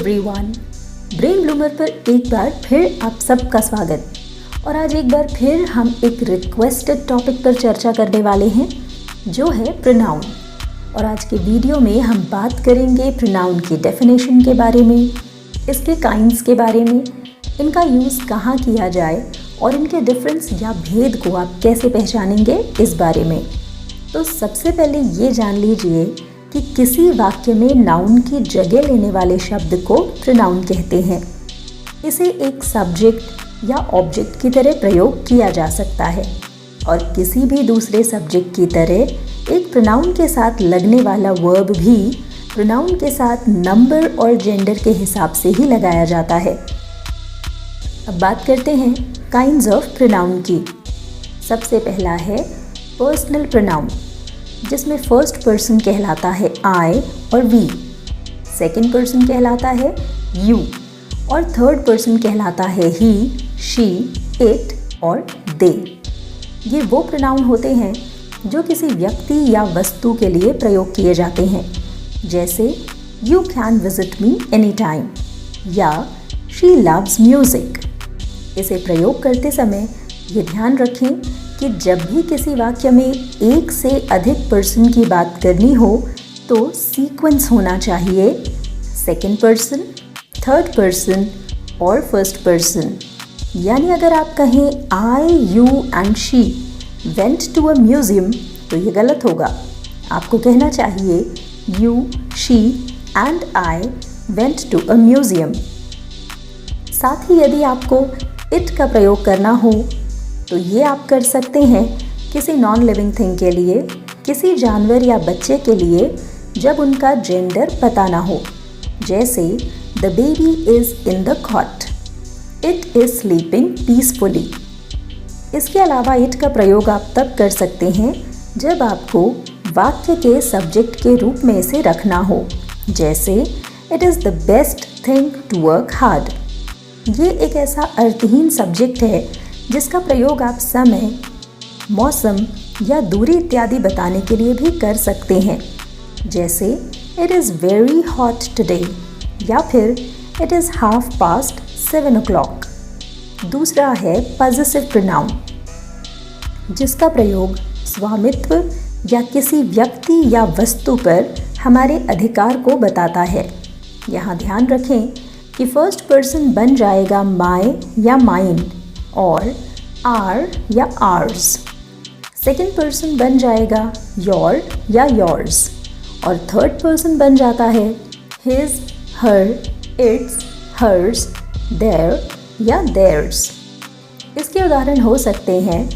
Everyone, brain bloomer पर एक बार फिर आप सबका स्वागत। और आज एक बार फिर हम एक रिक्वेस्टेड टॉपिक पर चर्चा करने वाले हैं जो है प्रोनाउन। और आज के वीडियो में हम बात करेंगे प्रोनाउन की डेफिनेशन के बारे में, इसके काइंड्स के बारे में, इनका यूज़ कहाँ किया जाए और इनके डिफरेंस या भेद को आप कैसे पहचानेंगे इस बारे में। तो सबसे पहले ये जान लीजिए कि किसी वाक्य में नाउन की जगह लेने वाले शब्द को प्रोनाउन कहते हैं। इसे एक सब्जेक्ट या ऑब्जेक्ट की तरह प्रयोग किया जा सकता है और किसी भी दूसरे सब्जेक्ट की तरह एक प्रोनाउन के साथ लगने वाला वर्ब भी प्रोनाउन के साथ नंबर और जेंडर के हिसाब से ही लगाया जाता है। अब बात करते हैं काइंड्स ऑफ प्रोनाउन की। सबसे पहला है पर्सनल प्रोनाउन, जिसमें फर्स्ट पर्सन कहलाता है आई और वी, सेकंड पर्सन कहलाता है यू और थर्ड पर्सन कहलाता है ही, शी, इट और दे। ये वो प्रोनाउन होते हैं जो किसी व्यक्ति या वस्तु के लिए प्रयोग किए जाते हैं, जैसे you can visit me any time या शी लव्स म्यूज़िक। इसे प्रयोग करते समय ये ध्यान रखें कि जब भी किसी वाक्य में एक से अधिक पर्सन की बात करनी हो तो सीक्वेंस होना चाहिए सेकंड पर्सन, थर्ड पर्सन और फर्स्ट पर्सन। यानी अगर आप कहें I, you and she went to a museum तो ये गलत होगा। आपको कहना चाहिए you, she and I went to a museum. साथ ही यदि आपको इट का प्रयोग करना हो तो ये आप कर सकते हैं किसी नॉन लिविंग थिंग के लिए, किसी जानवर या बच्चे के लिए जब उनका जेंडर पता ना हो, जैसे the baby is in the cot, it is sleeping peacefully. इसके अलावा इट का प्रयोग आप तब कर सकते हैं जब आपको वाक्य के सब्जेक्ट के रूप में इसे रखना हो, जैसे it is the best thing to work hard. ये एक ऐसा अर्थहीन सब्जेक्ट है जिसका प्रयोग आप समय, मौसम या दूरी इत्यादि बताने के लिए भी कर सकते हैं, जैसे it is very hot today या फिर इट इज़ 7:30 o'clock। दूसरा है पॉसेसिव प्रोनाउन, जिसका प्रयोग स्वामित्व या किसी व्यक्ति या वस्तु पर हमारे अधिकार को बताता है। यहाँ ध्यान रखें कि फर्स्ट पर्सन बन जाएगा माय या माइन और आर या आर्स, सेकंड पर्सन बन जाएगा योर या योर्स और थर्ड पर्सन बन जाता है his, her, its, hers, their या देयर्स। इसके उदाहरण हो सकते हैं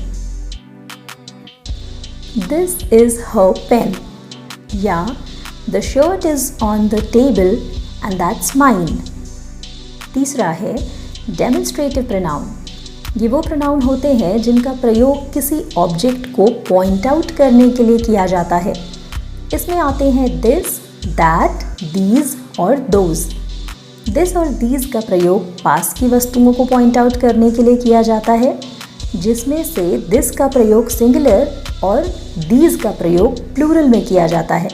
दिस इज हर पेन या the shirt is on the table and that's mine. तीसरा है डेमोन्स्ट्रेटिव प्रोनाउन। ये वो प्रोनाउन होते हैं जिनका प्रयोग किसी ऑब्जेक्ट को पॉइंट आउट करने के लिए किया जाता है। इसमें आते हैं दिस, दैट, दीज और दोज। दिस और दीज का प्रयोग पास की वस्तुओं को पॉइंट आउट करने के लिए किया जाता है, जिसमें से दिस का प्रयोग सिंगुलर और दीज का प्रयोग प्लूरल में किया जाता है,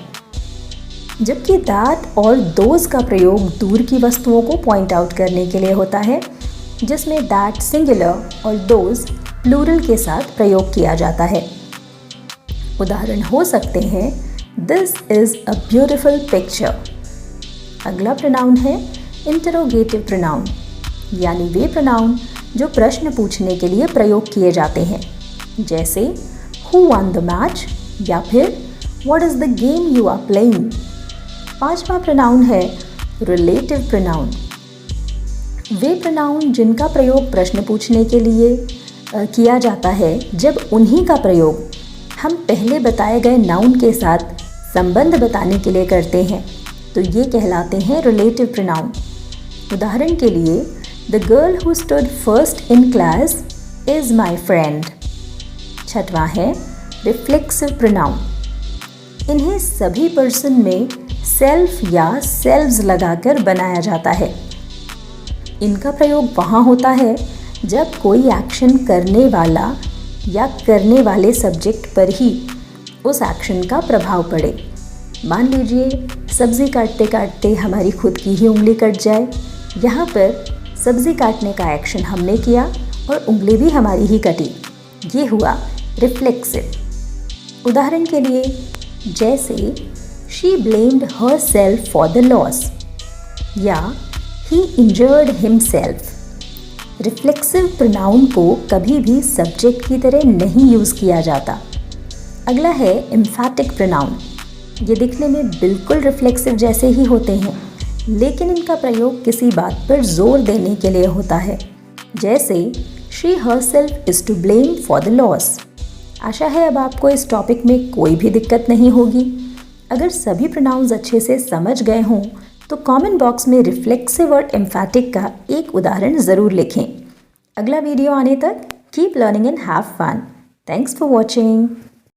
जबकि दैट और दोज का प्रयोग दूर की वस्तुओं को पॉइंट आउट करने के लिए होता है, जिसमें दैट सिंगुलर और दोज प्लूरल के साथ प्रयोग किया जाता है। उदाहरण हो सकते हैं this is a beautiful picture. अगला प्रोनाउन है इंटरोगेटिव प्रोनाउन, यानी वे प्रोनाउन जो प्रश्न पूछने के लिए प्रयोग किए जाते हैं, जैसे हु वन द मैच या फिर what is the game you are playing. पांचवा प्रोनाउन है रिलेटिव प्रोनाउन। वे प्रोनाउन जिनका प्रयोग प्रश्न पूछने के लिए किया जाता है जब उन्हीं का प्रयोग हम पहले बताए गए नाउन के साथ संबंध बताने के लिए करते हैं, तो ये कहलाते हैं रिलेटिव प्रोनाउन। उदाहरण के लिए the girl who stood first in class is my friend. छठवा है रिफ्लेक्सिव प्रोनाउन। इन्हें सभी पर्सन में सेल्फ या सेल्व्स लगाकर बनाया जाता है। इनका प्रयोग वहाँ होता है जब कोई एक्शन करने वाला या करने वाले सब्जेक्ट पर ही उस एक्शन का प्रभाव पड़े। मान लीजिए सब्ज़ी काटते काटते हमारी खुद की ही उंगली कट जाए। यहाँ पर सब्ज़ी काटने का एक्शन हमने किया और उंगली भी हमारी ही कटी। ये हुआ रिफ्लेक्सिव। उदाहरण के लिए जैसे she blamed her self for the loss या ही इंजर्ड हिमसेल्फ। रिफ्लेक्सिव प्रोनाउन को कभी भी सब्जेक्ट की तरह नहीं यूज़ किया जाता। अगला है एम्फैटिक प्रोनाउन। ये दिखने में बिल्कुल रिफ्लेक्सिव जैसे ही होते हैं, लेकिन इनका प्रयोग किसी बात पर जोर देने के लिए होता है। जैसे she herself is to blame for the loss. आशा है अब आपको इस टॉपिक में कोई भी दिक्कत नहीं होगी। अगर सभी प्रोनाउंस अच्छे से समझ गए हों तो कमेंट बॉक्स में रिफ्लेक्सिव और एम्फैटिक का एक उदाहरण ज़रूर लिखें। अगला वीडियो आने तक keep learning and have fun. Thanks for watching.